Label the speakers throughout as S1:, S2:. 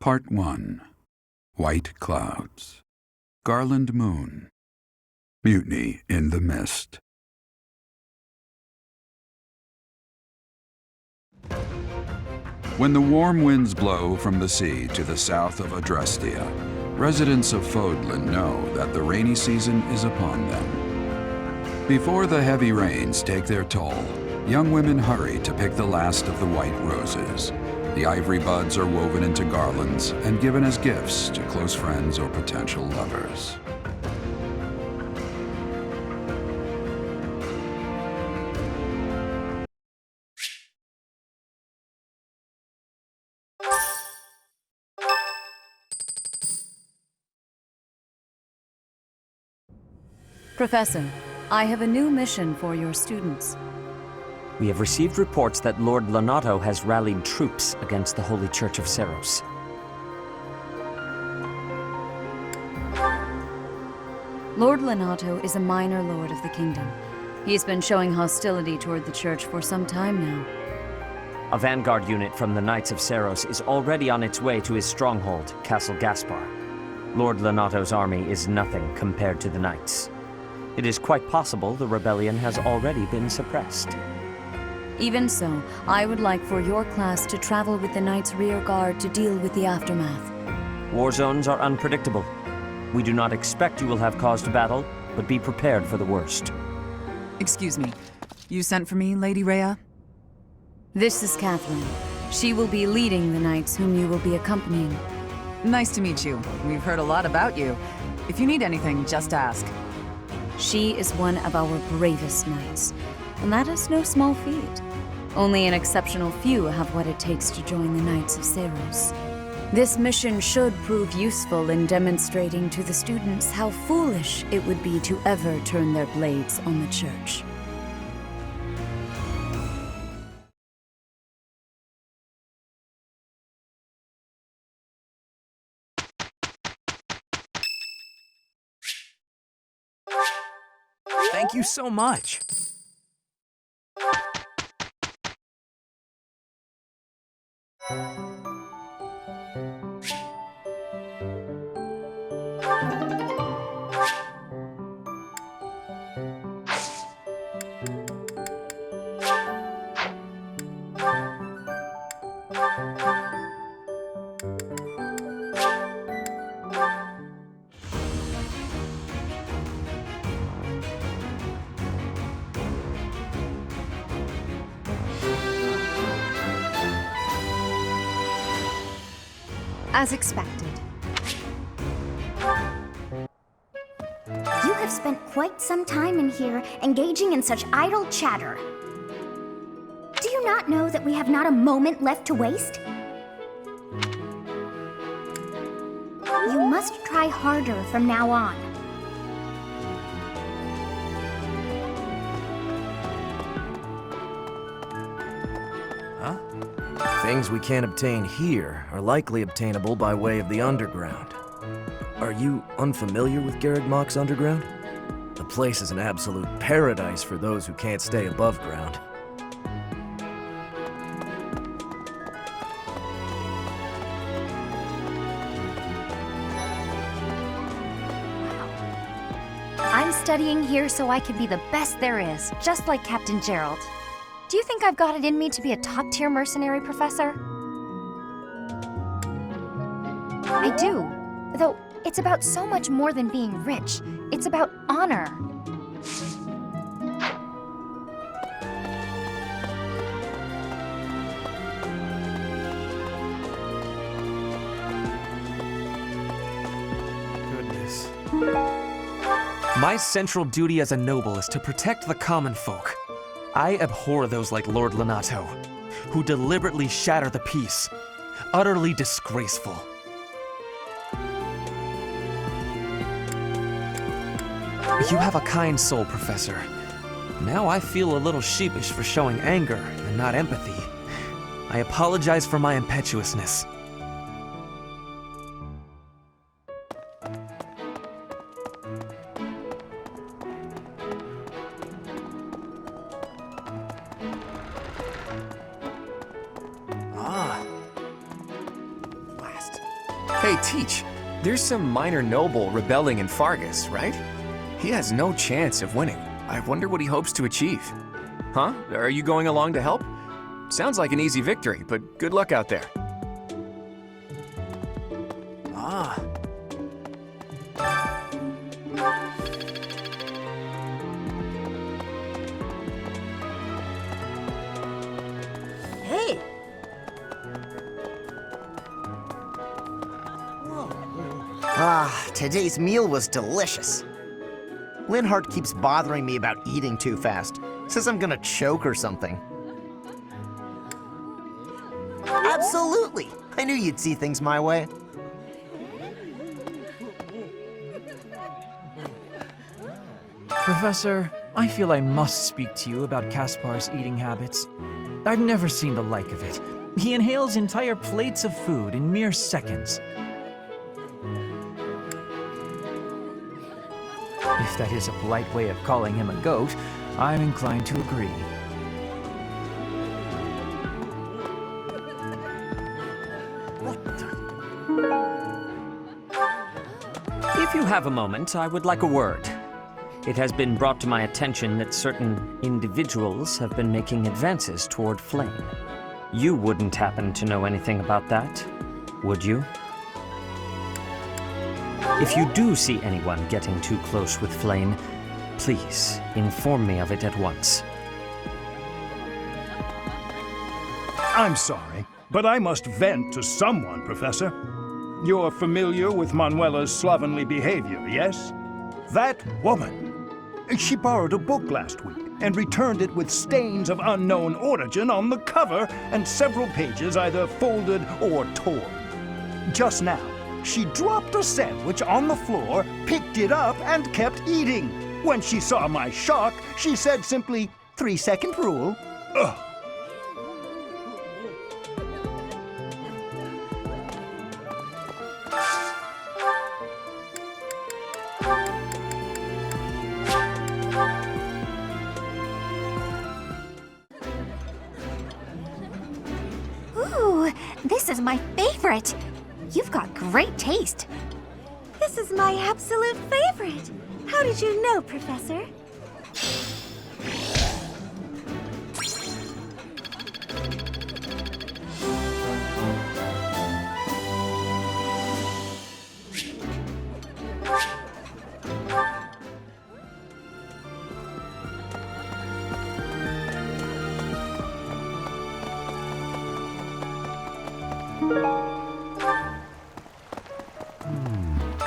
S1: Part 1. White Clouds. Garland Moon. Mutiny in the Mist. When the warm winds blow from the sea to the south of Adrestia, residents of Fodlan know that the rainy season is upon them. Before the heavy rains take their toll, young women hurry to pick the last of the white roses. The ivory buds are woven into garlands and given as gifts to close friends or potential lovers.
S2: Professor, I have a new mission for your students.
S3: We have received reports that Lord Lonato has rallied troops against the Holy Church of Seros.
S2: Lord Lonato is a minor lord of the kingdom. He's been showing hostility toward the church for some time now.
S3: A vanguard unit from the Knights of Seros is already on its way to his stronghold, Castle Gaspar. Lord Lonato's army is nothing compared to the Knights. It is quite possible the rebellion has already been suppressed.
S2: Even so, I would like for your class to travel with the Knights' rear guard to deal with the aftermath.
S3: War zones are unpredictable. We do not expect you will have cause to battle, but be prepared for the worst.
S4: Excuse me. You sent for me, Lady Rhea?
S2: This is Catherine. She will be leading the Knights whom you will be accompanying.
S4: Nice to meet you. We've heard a lot about you. If you need anything, just ask.
S2: She is one of our bravest knights, and that is no small feat. Only an exceptional few have what it takes to join the Knights of Seros. This mission should prove useful in demonstrating to the students how foolish it would be to ever turn their blades on the Church.
S5: Thank you so much.
S6: As expected. You have spent quite some time in here, engaging in such idle chatter. Do you not know that we have not a moment left to waste? You must try harder from now on.
S5: Things we can't obtain here are likely obtainable by way of the underground. Are you unfamiliar with Garreg Underground? The place is an absolute paradise for those who can't stay above ground.
S6: I'm studying here so I can be the best there is, just like Captain Gerald. Do you think I've got it in me to be a top-tier mercenary, Professor? I do. Though, it's about so much more than being rich. It's about honor.
S5: Goodness.
S7: My central duty as a noble is to protect the common folk. I abhor those like Lord Lonato, who deliberately shatter the peace. Utterly disgraceful. You have a kind soul, Professor. Now I feel a little sheepish for showing anger and not empathy. I apologize for my impetuousness.
S8: Hey, Teach, there's some minor noble rebelling in Fargus, right? He has no chance of winning. I wonder what he hopes to achieve. Huh? Are you going along to help? Sounds like an easy victory, but good luck out there.
S5: Ah.
S6: Hey!
S9: Ah, today's meal was delicious. Linhart keeps bothering me about eating too fast. Says I'm gonna choke or something. Absolutely! I knew you'd see things my way.
S10: Professor, I feel I must speak to you about Caspar's eating habits. I've never seen the like of it. He inhales entire plates of food in mere seconds. If that is a polite way of calling him a goat, I'm inclined to agree.
S3: If you have a moment, I would like a word. It has been brought to my attention that certain individuals have been making advances toward Flame. You wouldn't happen to know anything about that, would you? If you do see anyone getting too close with Flame, please inform me of it at once.
S11: I'm sorry, but I must vent to someone, Professor. You're familiar with Manuela's slovenly behavior, yes? That woman. She borrowed a book last week and returned it with stains of unknown origin on the cover and several pages either folded or torn. Just now, she dropped a sandwich on the floor, picked it up, and kept eating. When she saw my shock, she said simply, 3-second rule. Ugh.
S6: Ooh, this is my favorite. You've got great taste. This is my absolute favorite. How did you know, Professor?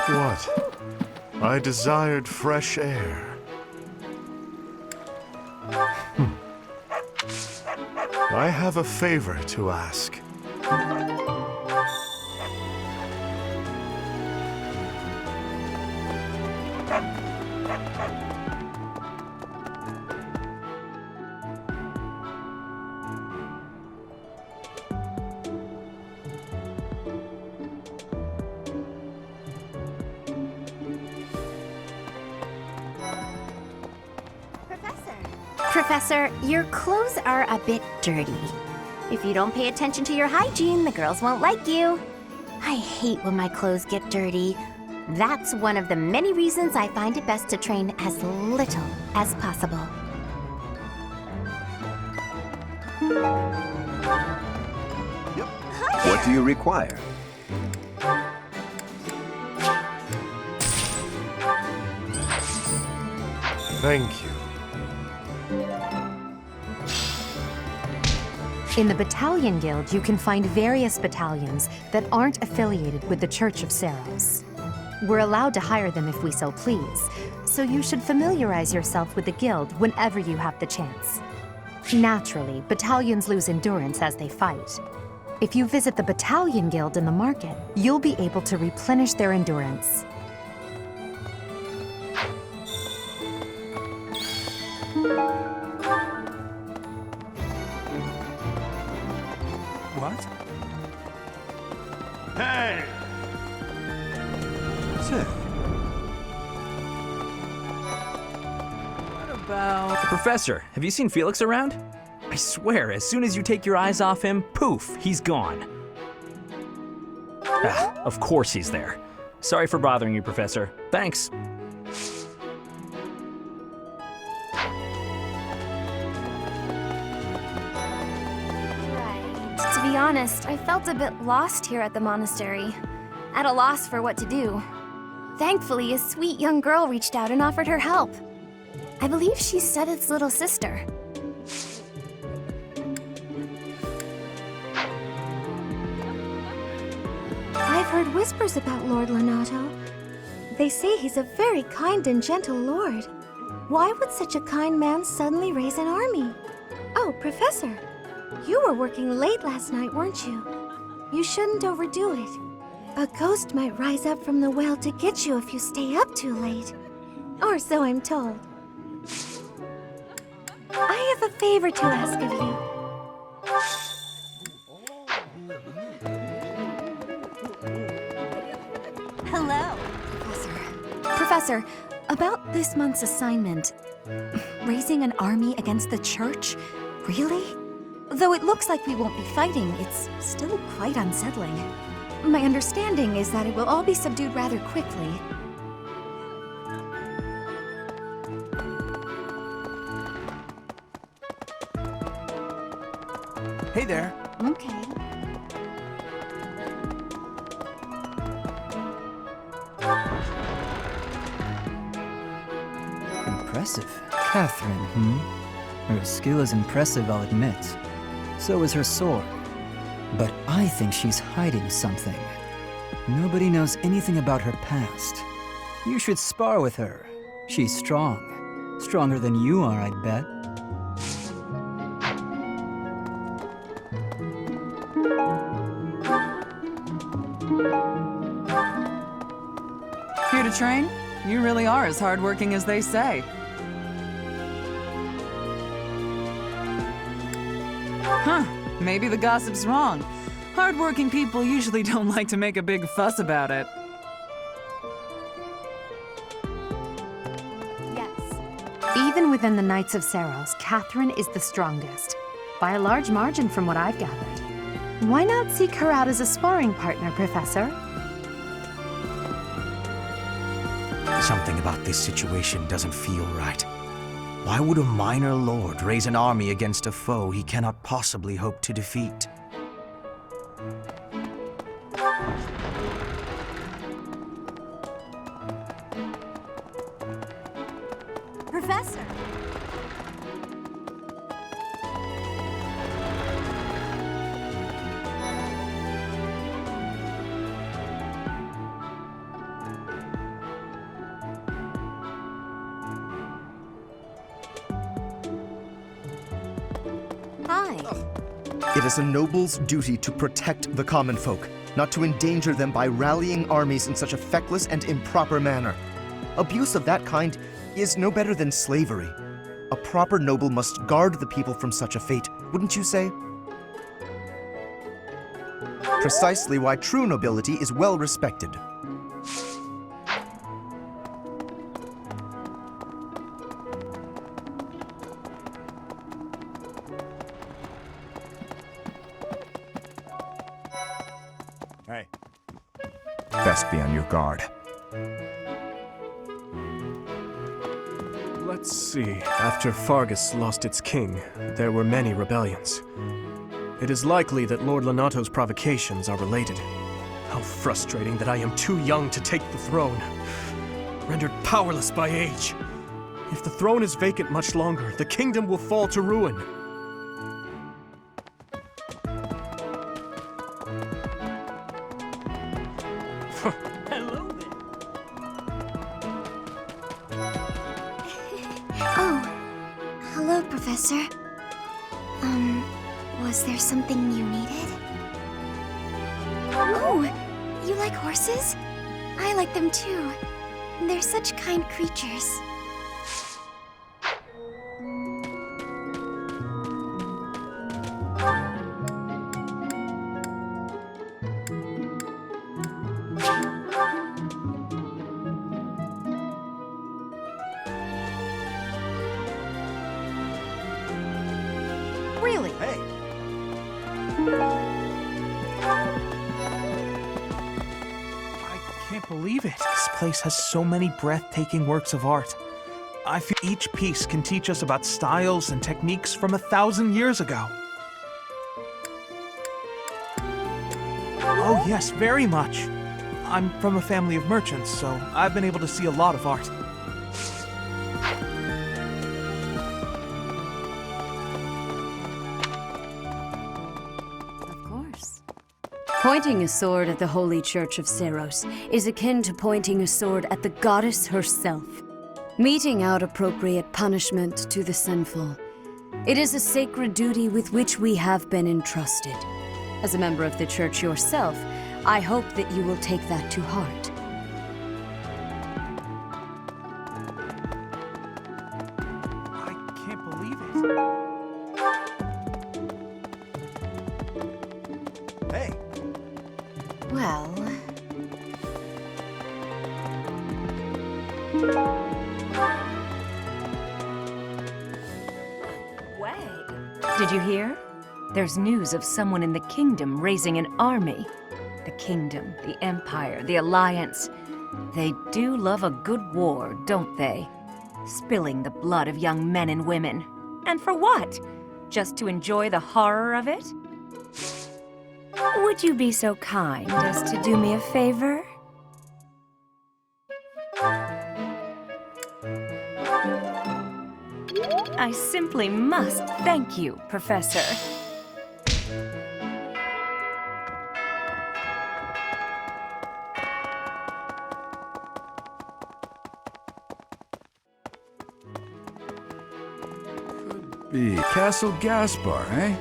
S12: What? I desired fresh air. I have a favor to ask.
S6: Professor, your clothes are a bit dirty. If you don't pay attention to your hygiene, the girls won't like you. I hate when my clothes get dirty. That's one of the many reasons I find it best to train as little as possible.
S13: What do you require?
S12: Thank you.
S14: In the Battalion Guild, you can find various battalions that aren't affiliated with the Church of Seiros. We're allowed to hire them if we so please, so you should familiarize yourself with the guild whenever you have the chance. Naturally, battalions lose endurance as they fight. If you visit the Battalion Guild in the market, you'll be able to replenish their endurance.
S10: What?
S11: Hey!
S10: Sir. What about... Professor, have you seen Felix around? I swear, as soon as you take your eyes off him, poof, he's gone.
S13: Ah, of course he's there. Sorry for bothering you, Professor. Thanks.
S15: To be honest, I felt a bit lost here at the monastery. At a loss for what to do. Thankfully, a sweet young girl reached out and offered her help. I believe she's Seteth's little sister.
S16: I've heard whispers about Lord Lonato. They say he's a very kind and gentle lord. Why would such a kind man suddenly raise an army? Oh, Professor, you were working late last night, weren't you? You shouldn't overdo it. A ghost might rise up from the well to get you if you stay up too late. Or so I'm told. I have a favor to ask of you.
S15: Hello.
S2: Professor, about this month's assignment, raising an army against the church? Really? Though it looks like we won't be fighting, it's still quite unsettling. My understanding is that it will all be subdued rather quickly.
S5: Hey there.
S2: Okay.
S17: Impressive. Catherine, Her skill is impressive, I'll admit. So is her sword. But I think she's hiding something. Nobody knows anything about her past. You should spar with her. She's strong. Stronger than you are, I'd bet.
S4: Here to train? You really are as hardworking as they say. Huh, maybe the gossip's wrong. Hardworking people usually don't like to make a big fuss about it.
S14: Even within the Knights of Seiros, Catherine is the strongest. By a large margin from what I've gathered. Why not seek her out as a sparring partner, Professor?
S18: Something about this situation doesn't feel right. Why would a minor lord raise an army against a foe he cannot possibly hope to defeat?
S16: Professor!
S15: Hi.
S9: It is a noble's duty to protect the common folk, not to endanger them by rallying armies in such a feckless and improper manner. Abuse of that kind is no better than slavery. A proper noble must guard the people from such a fate, wouldn't you say? Precisely why true nobility is well respected.
S11: Hey.
S19: Best be on your guard.
S20: Let's see. After Fargus lost its king, there were many rebellions. It is likely that Lord Lonato's provocations are related. How frustrating that I am too young to take the throne. Rendered powerless by age. If the throne is vacant much longer, the kingdom will fall to ruin.
S15: Oh, hello, Professor. Was there something you needed? Oh, you like horses? I like them too. They're such kind creatures.
S14: Really?
S9: Hey.
S7: can't believe it. This place has so many breathtaking works of art. I feel each piece can teach us about styles and techniques from 1,000 years ago. Oh yes, very much. I'm from a family of merchants, so I've been able to see a lot of art.
S2: Of course. Pointing a sword at the Holy Church of Seros is akin to pointing a sword at the goddess herself, meting out appropriate punishment to the sinful. It is a sacred duty with which we have been entrusted. As a member of the church yourself, I hope that you will take that to heart.
S7: I can't believe it.
S18: Hey,
S2: Well... Did you hear? There's news of someone in the kingdom raising an army. The kingdom, the empire, the alliance. They do love a good war, don't they? Spilling the blood of young men and women. And for what? Just to enjoy the horror of it? Would you be so kind as to do me a favor? I simply must thank you, Professor.
S1: Be Castle Gaspar, eh?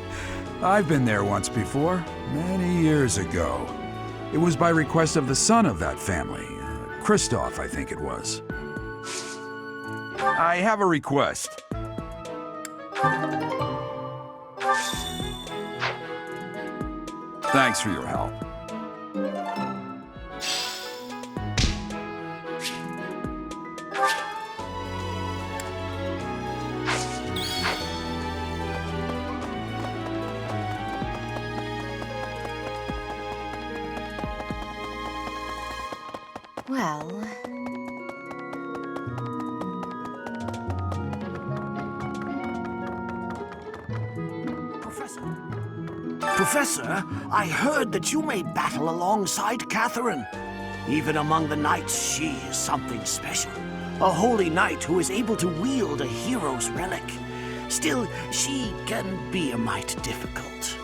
S1: I've been there once before, many years ago. It was by request of the son of that family, Christoph, I think it was. I have a request. Thanks for your help.
S2: Well...
S18: Professor, I heard that you may battle alongside Catherine. Even among the knights, she is something special. A holy knight who is able to wield a hero's relic. Still, she can be a mite difficult.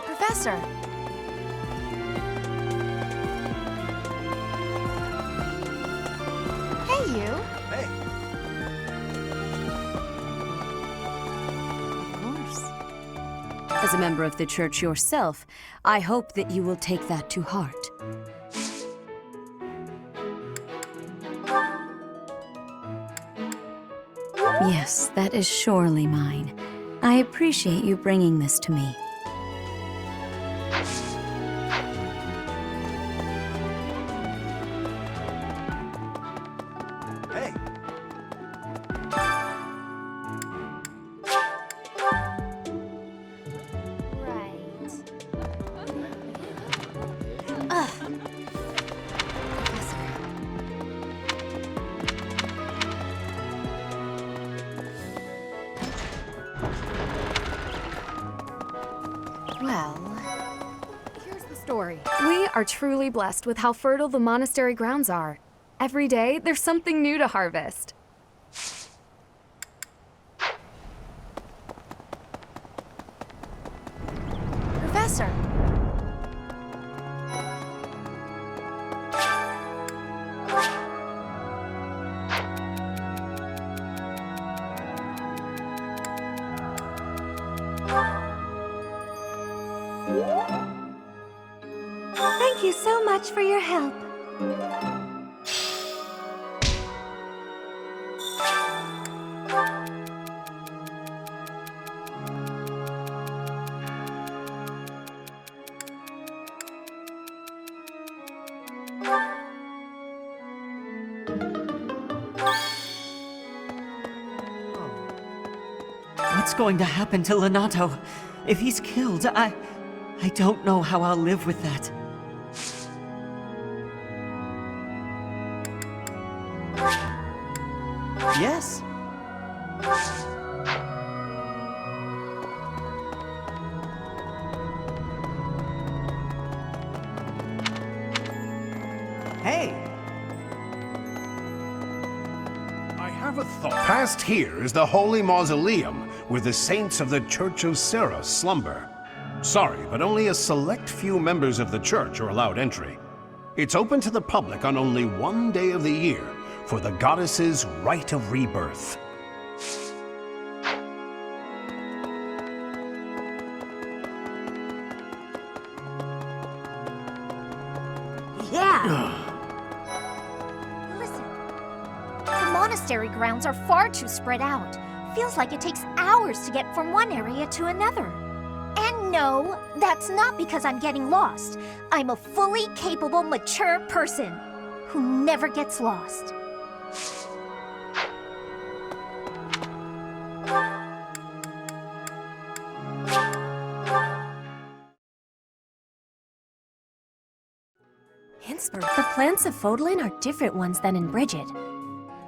S15: Professor! Hey, you!
S18: Hey!
S2: Of course. As a member of the church yourself, I hope that you will take that to heart. Yes, that is surely mine. I appreciate you bringing this to me.
S18: Hey!
S2: Well...
S15: Here's the story. We are truly blessed with how fertile the monastery grounds are. Every day, there's something new to harvest. Professor!
S16: Thank you so much for your help.
S3: What's going to happen to Lonato? If he's killed, I don't know how I'll live with that. Yes?
S21: Hey!
S11: I have a thought.
S22: Past here is the Holy Mausoleum, where the saints of the Church of Seros slumber. Sorry, but only a select few members of the church are allowed entry. It's open to the public on only one day of the year, for the goddess's rite of rebirth.
S6: Yeah! Listen, the monastery grounds are far too spread out. Feels like it takes hours to get from one area to another. And no, that's not because I'm getting lost. I'm a fully capable, mature person who never gets lost.
S23: The plants of Fodlan are different ones than in Bridget.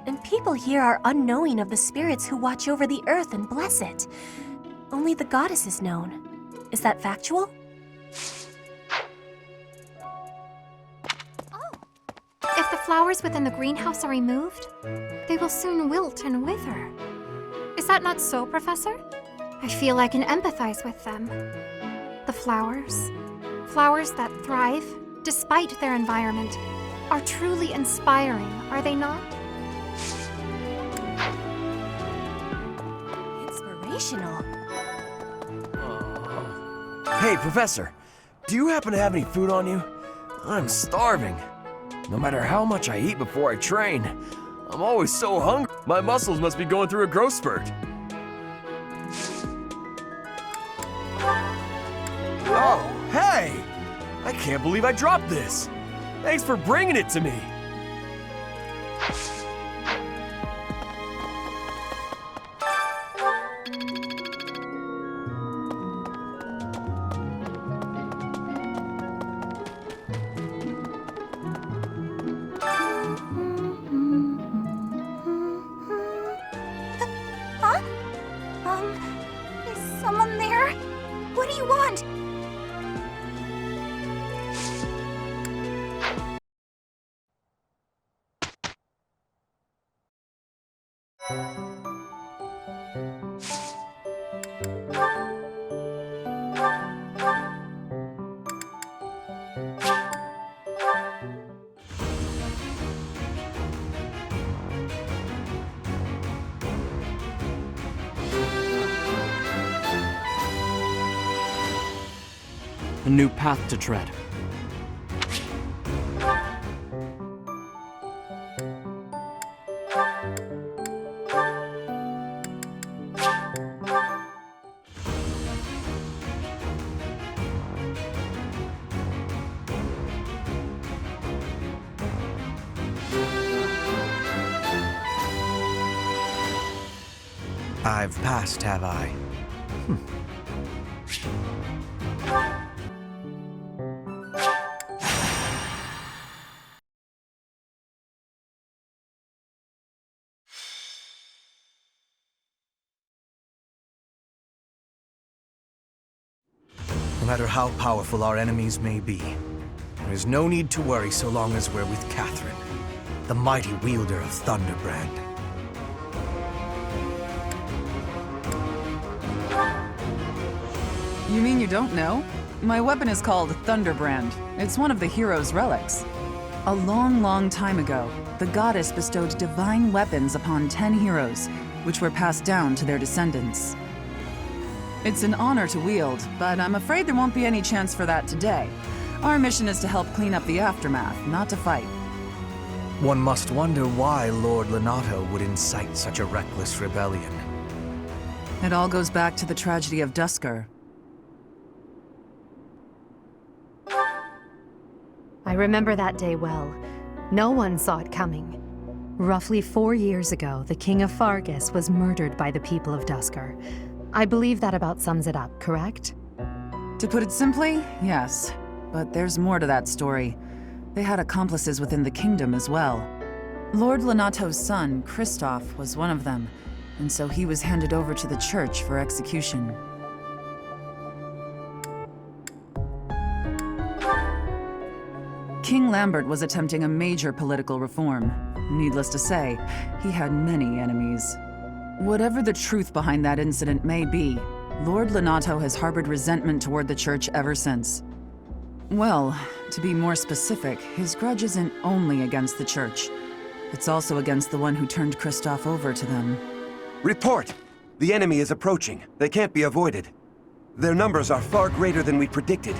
S23: And people here are unknowing of the spirits who watch over the earth and bless it. Only the goddess is known. Is that factual?
S16: If the flowers within the greenhouse are removed, they will soon wilt and wither. Is that not so, Professor? I feel I can empathize with them. The flowers that thrive despite their environment, are truly inspiring, are they not?
S23: Inspirational.
S5: Hey, Professor, do you happen to have any food on you? I'm starving. No matter how much I eat before I train, I'm always so hungry. My muscles must be going through a growth spurt. Oh, hey! I can't believe I dropped this. Thanks for bringing it to me.
S6: Huh? Is someone there? What do you want?
S10: A new path to tread.
S5: I've passed, have I? No matter how powerful our enemies may be, there is no need to worry so long as we're with Catherine, the mighty wielder of Thunderbrand.
S4: You mean you don't know? My weapon is called Thunderbrand. It's one of the hero's relics. A long, long time ago, the goddess bestowed divine weapons upon 10 heroes, which were passed down to their descendants. It's an honor to wield, but I'm afraid there won't be any chance for that today. Our mission is to help clean up the aftermath, not to fight.
S5: One must wonder why Lord Lonato would incite such a reckless rebellion.
S4: It all goes back to the tragedy of Duscar.
S14: I remember that day well. No one saw it coming. Roughly 4 years ago, the King of Fargus was murdered by the people of Duscar. I believe that about sums it up, correct?
S4: To put it simply, yes. But there's more to that story. They had accomplices within the kingdom as well. Lord Lonato's son, Kristoff, was one of them, and so he was handed over to the church for execution. King Lambert was attempting a major political reform. Needless to say, he had many enemies. Whatever the truth behind that incident may be, Lord Lonato has harbored resentment toward the church ever since. Well, to be more specific, his grudge isn't only against the church. It's also against the one who turned Kristoff over to them.
S8: Report! The enemy is approaching. They can't be avoided. Their numbers are far greater than we predicted.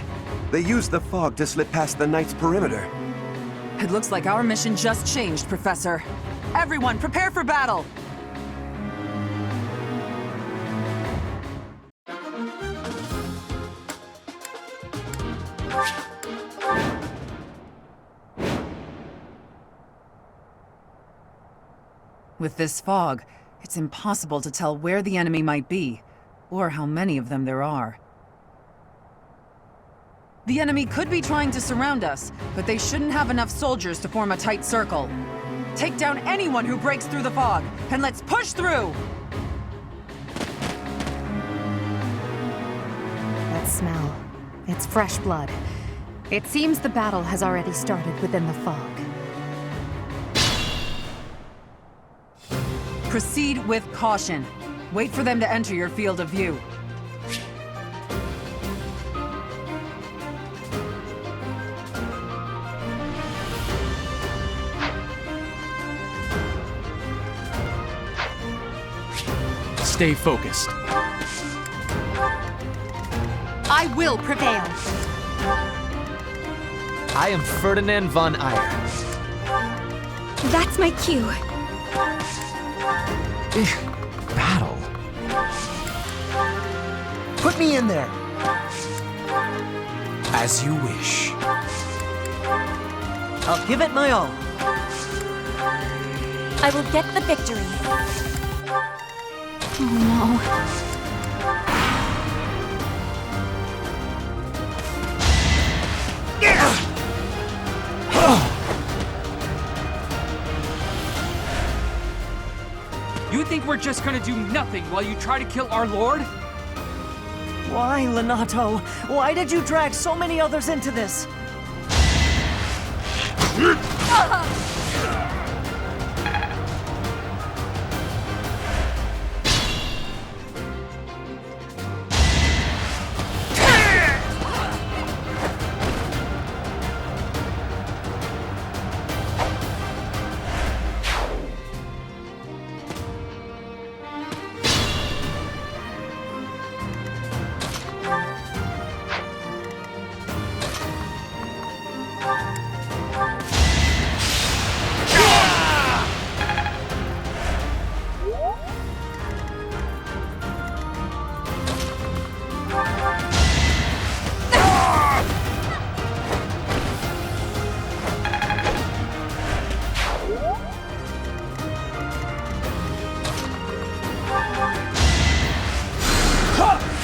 S8: They used the fog to slip past the Knight's perimeter.
S4: It looks like our mission just changed, Professor. Everyone, prepare for battle! With this fog, it's impossible to tell where the enemy might be, or how many of them there are. The enemy could be trying to surround us, but they shouldn't have enough soldiers to form a tight circle. Take down anyone who breaks through the fog, and let's push through!
S14: That smell. It's fresh blood. It seems the battle has already started within the fog.
S4: Proceed with caution. Wait for them to enter your field of view.
S7: Stay focused.
S14: I will prevail.
S7: I am Ferdinand von Eyre.
S15: That's my cue.
S7: Battle.
S9: Put me in there.
S7: As you wish.
S5: I'll give it my all.
S15: I will get the victory. Oh no.
S12: You think we're just gonna do nothing while you try to kill our lord?
S5: Why, Lonato? Why did you drag so many others into this?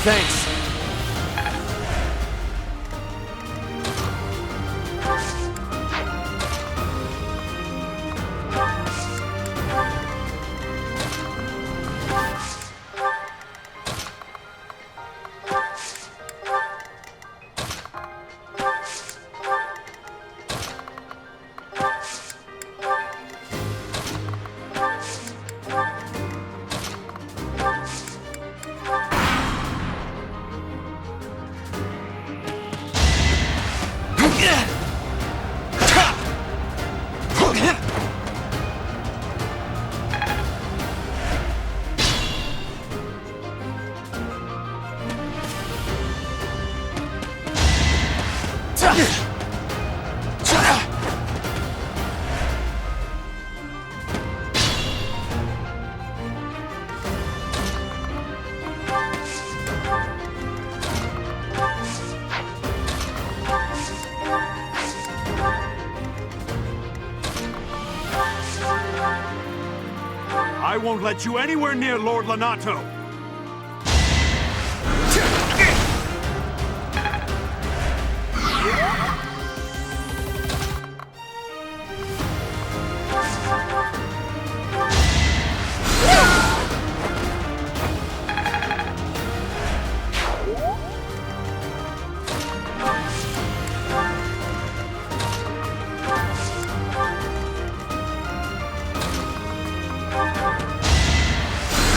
S7: Thanks.
S11: I won't let you anywhere near Lord Lonato!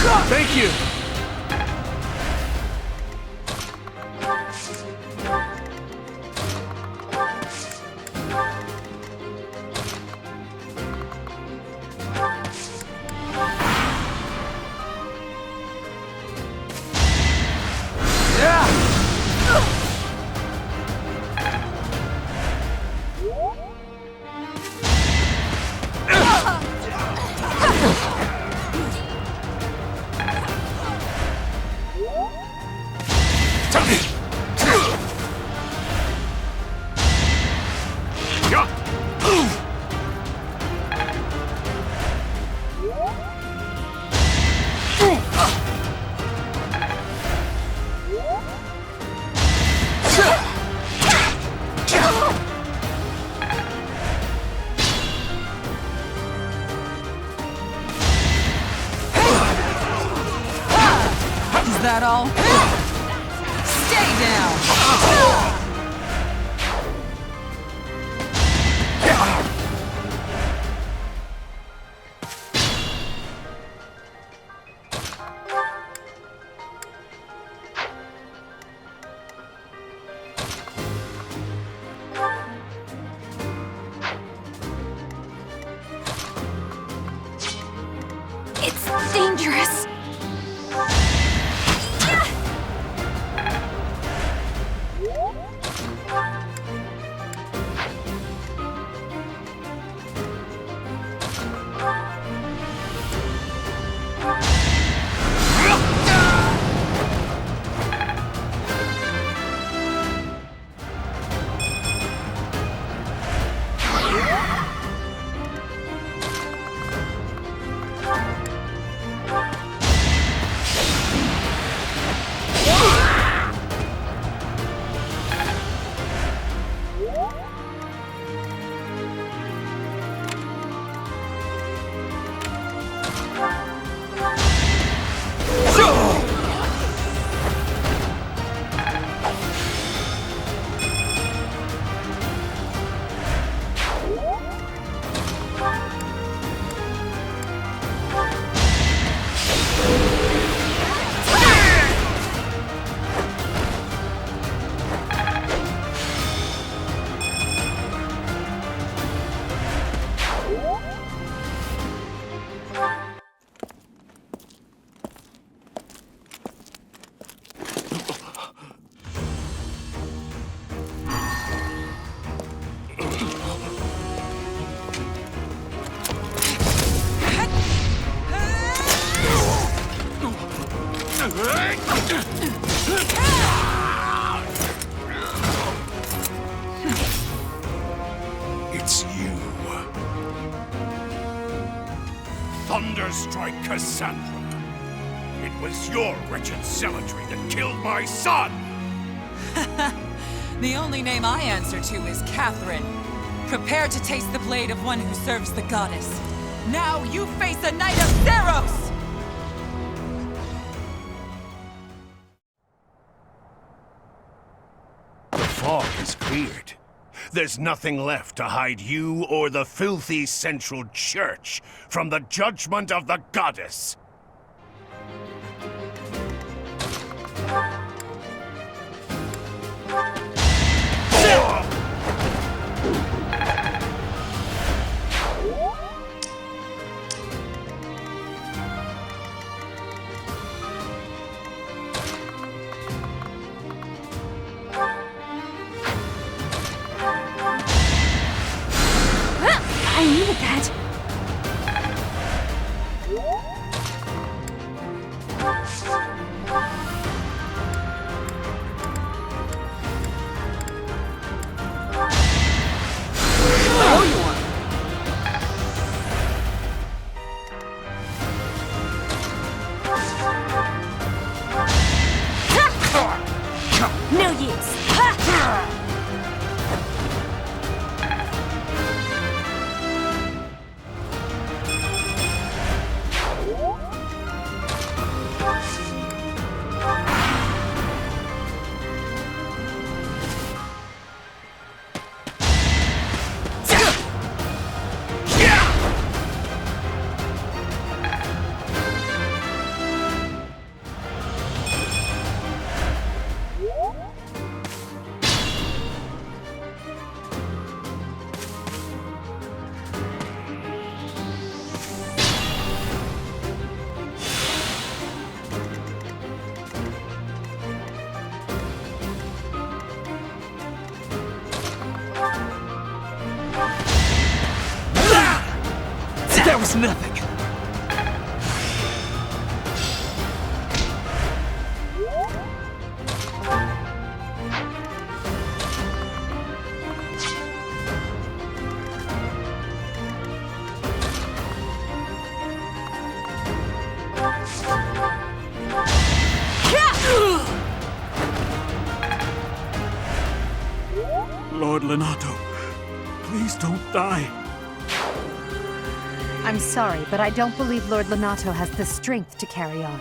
S20: Thank you!
S4: Is that all? Stay down!
S15: It's dangerous.
S13: It's you. Thunderstrike Cassandra. It was your wretched zealotry that killed my son!
S4: The only name I answer to is Catherine. Prepare to taste the blade of one who serves the goddess. Now you face a Knight of Theros!
S22: The fog is cleared. There's nothing left to hide you or the filthy Central Church from the judgment of the goddess.
S15: I needed that.
S7: nothing.
S17: Lord Lonato, please don't die.
S14: I'm sorry, but I don't believe Lord Lonato has the strength to carry on.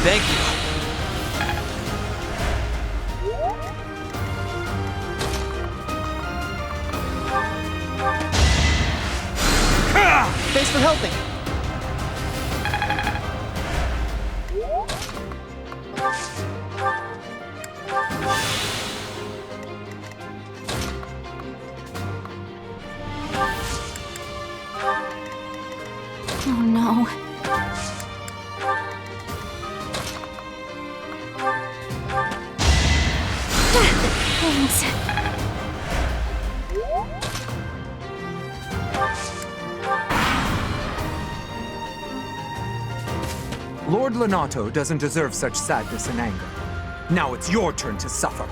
S7: Thank you.
S9: Thanks for helping.
S15: Oh no. Thanks.
S19: Lord Lonato doesn't deserve such sadness and anger. Now it's your turn to suffer.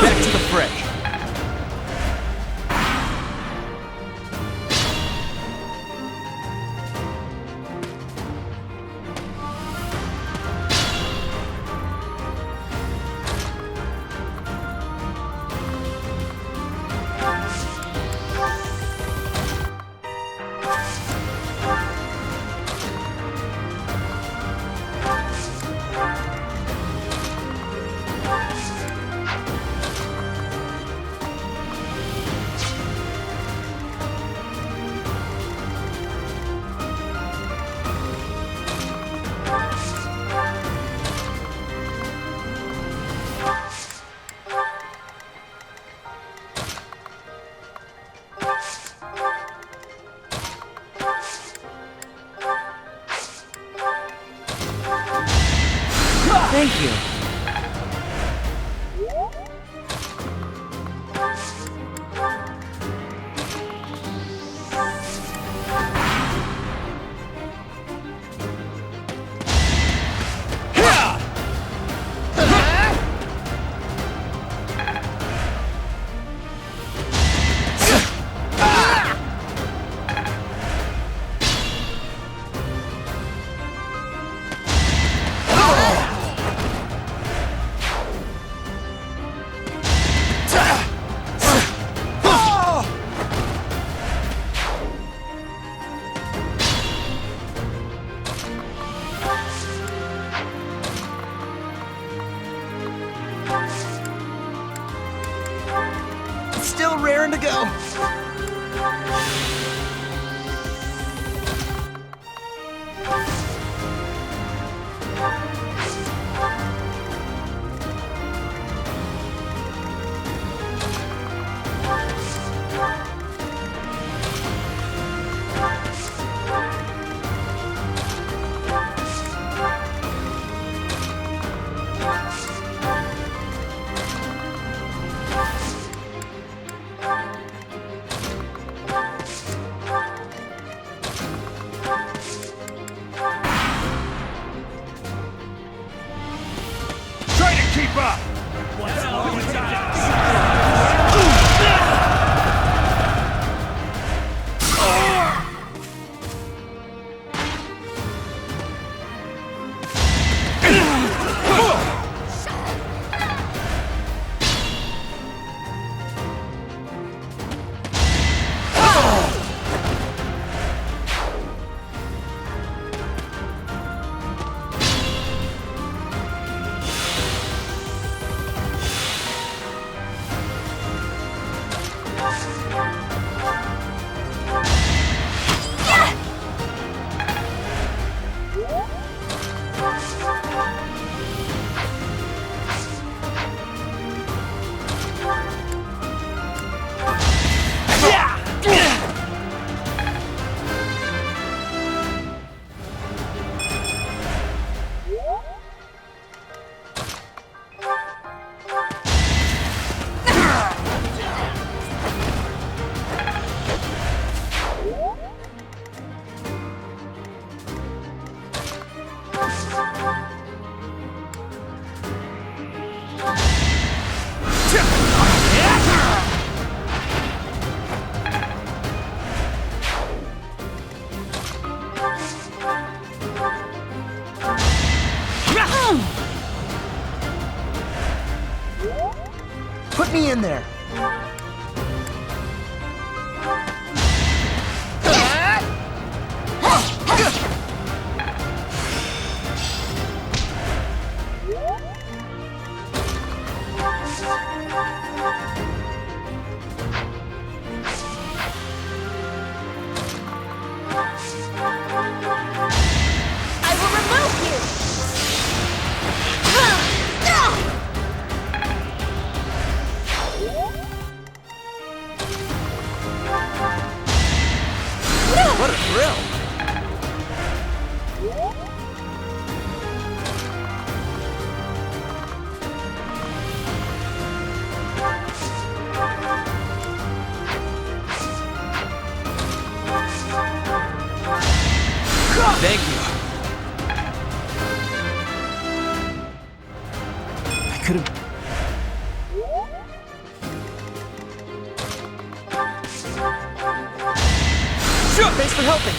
S19: Back to the fray. Thank you.
S9: raring to go.
S13: Try to keep up!
S9: Put me in there.
S6: I will remove you!
S9: What a thrill!
S7: Thank you.
S20: I could have...
S9: Sure, thanks for helping.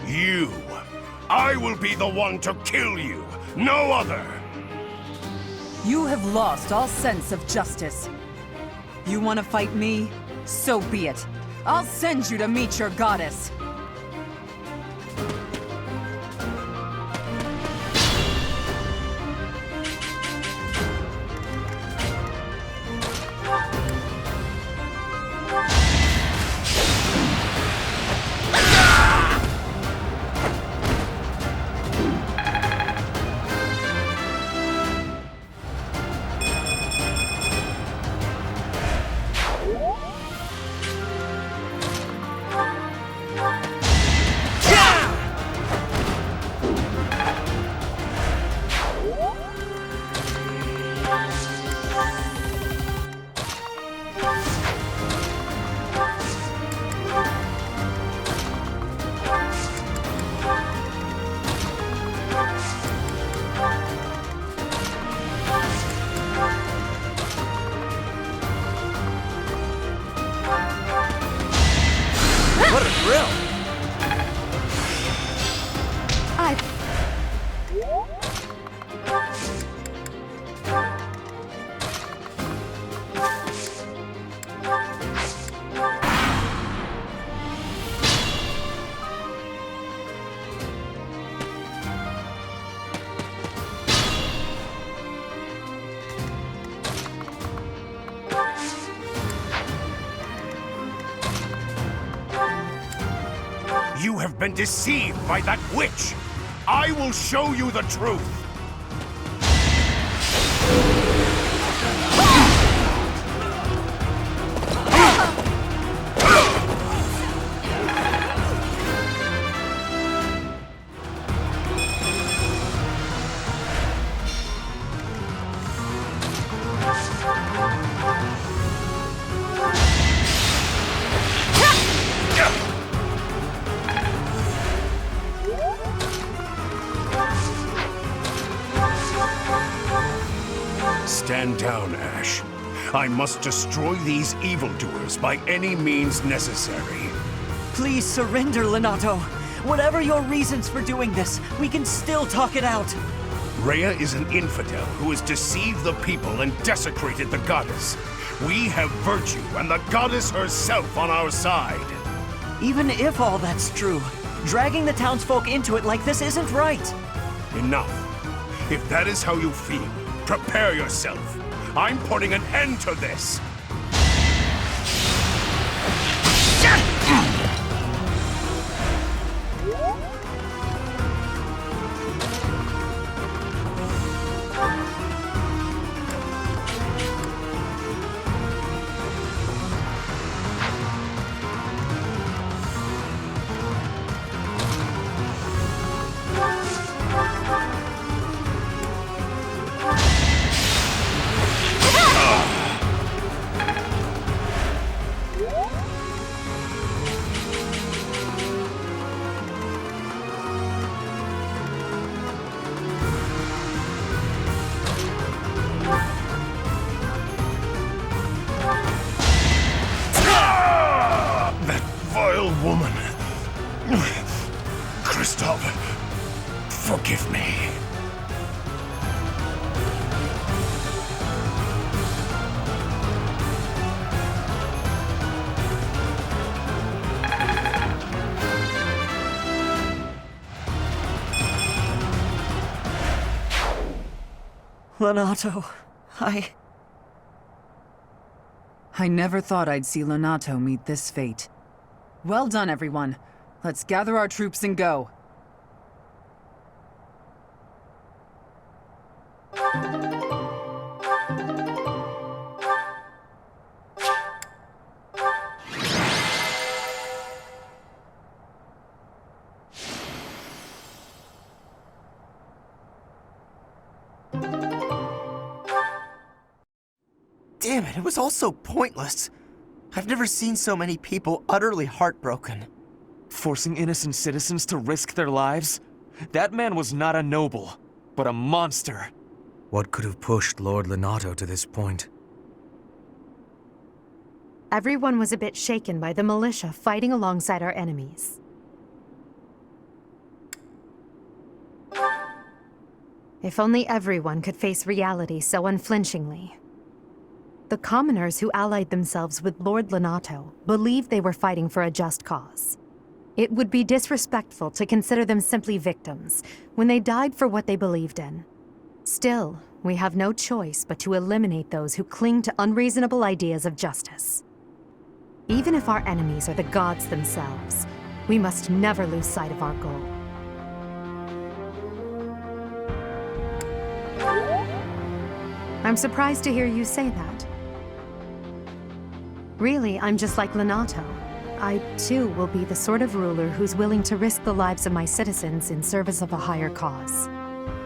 S13: You! I will be the one to kill you, no other!
S4: You have lost all sense of justice. You want to fight me? So be it. I'll send you to meet your goddess.
S13: been deceived by that witch. I will show you the truth. Stand down, Ash. I must destroy these evildoers by any means necessary.
S1: Please surrender, Lonato. Whatever your reasons for doing this, we can still talk it out.
S13: Rhea is an infidel who has deceived the people and desecrated the goddess. We have virtue and the goddess herself on our side.
S1: Even if all that's true, dragging the townsfolk into it like this isn't right.
S13: Enough. If that is how you feel, prepare yourself. I'm putting an end to this. Woman. Kristoff, forgive me.
S1: Lonato,
S4: I never thought I'd see Lonato meet this fate. Well done, everyone. Let's gather our troops and go.
S9: Damn it, it was all so pointless. I've never seen so many people utterly heartbroken.
S7: Forcing innocent citizens to risk their lives? That man was not a noble, but a monster.
S5: What could have pushed Lord Lonato to this point?
S14: Everyone was a bit shaken by the militia fighting alongside our enemies. If only everyone could face reality so unflinchingly. The commoners who allied themselves with Lord Lonato believed they were fighting for a just cause. It would be disrespectful to consider them simply victims when they died for what they believed in. Still, we have no choice but to eliminate those who cling to unreasonable ideas of justice. Even if our enemies are the gods themselves, we must never lose sight of our goal. I'm surprised to hear you say that. Really, I'm just like Lonato. I, too, will be the sort of ruler who's willing to risk the lives of my citizens in service of a higher cause.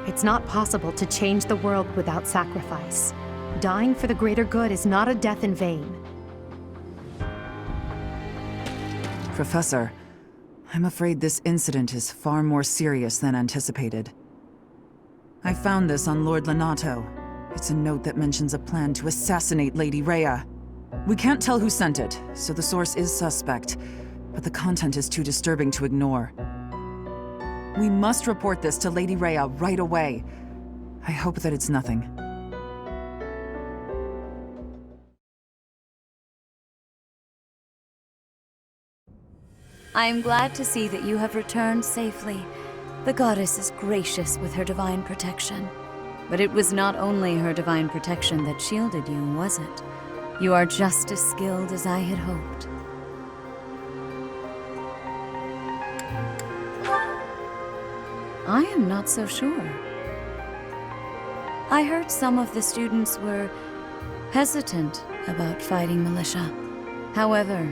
S14: It's not possible to change the world without sacrifice. Dying for the greater good is not a death in vain.
S4: Professor, I'm afraid this incident is far more serious than anticipated. I found this on Lord Lonato. It's a note that mentions a plan to assassinate Lady Rhea. We can't tell who sent it, so the source is suspect, but the content is too disturbing to ignore. We must report this to Lady Rhea right away. I hope that it's nothing.
S2: I am glad to see that you have returned safely. The goddess is gracious with her divine protection. But it was not only her divine protection that shielded you, was it? You are just as skilled as I had hoped. I am not so sure. I heard some of the students were hesitant about fighting militia. However,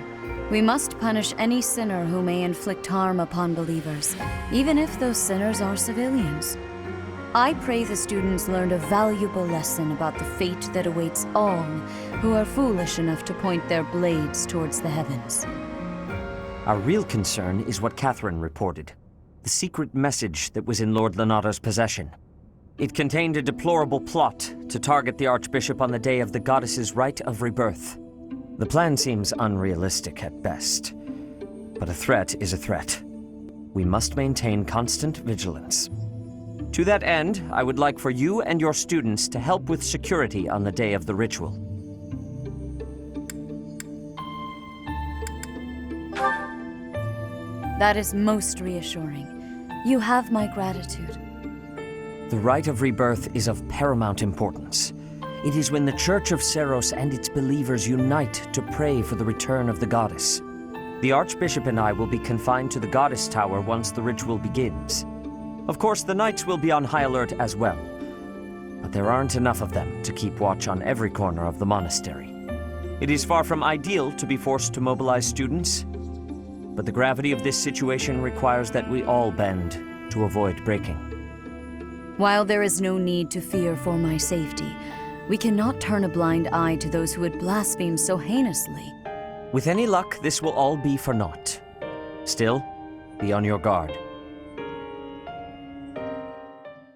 S2: we must punish any sinner who may inflict harm upon believers, even if those sinners are civilians. I pray the students learned a valuable lesson about the fate that awaits all who are foolish enough to point their blades towards the heavens.
S1: Our real concern is what Catherine reported. The secret message that was in Lord Lonato's possession. It contained a deplorable plot to target the Archbishop on the day of the goddess's rite of rebirth. The plan seems unrealistic at best, but a threat is a threat. We must maintain constant vigilance. To that end, I would like for you and your students to help with security on the day of the ritual.
S2: That is most reassuring. You have my gratitude.
S1: The rite of rebirth is of paramount importance. It is when the Church of Seros and its believers unite to pray for the return of the goddess. The Archbishop and I will be confined to the Goddess Tower once the ritual begins. Of course, the knights will be on high alert as well, but there aren't enough of them to keep watch on every corner of the monastery. It is far from ideal to be forced to mobilize students, but the gravity of this situation requires that we all bend to avoid breaking.
S2: While there is no need to fear for my safety, we cannot turn a blind eye to those who would blaspheme so heinously.
S1: With any luck, this will all be for naught. Still, be on your guard.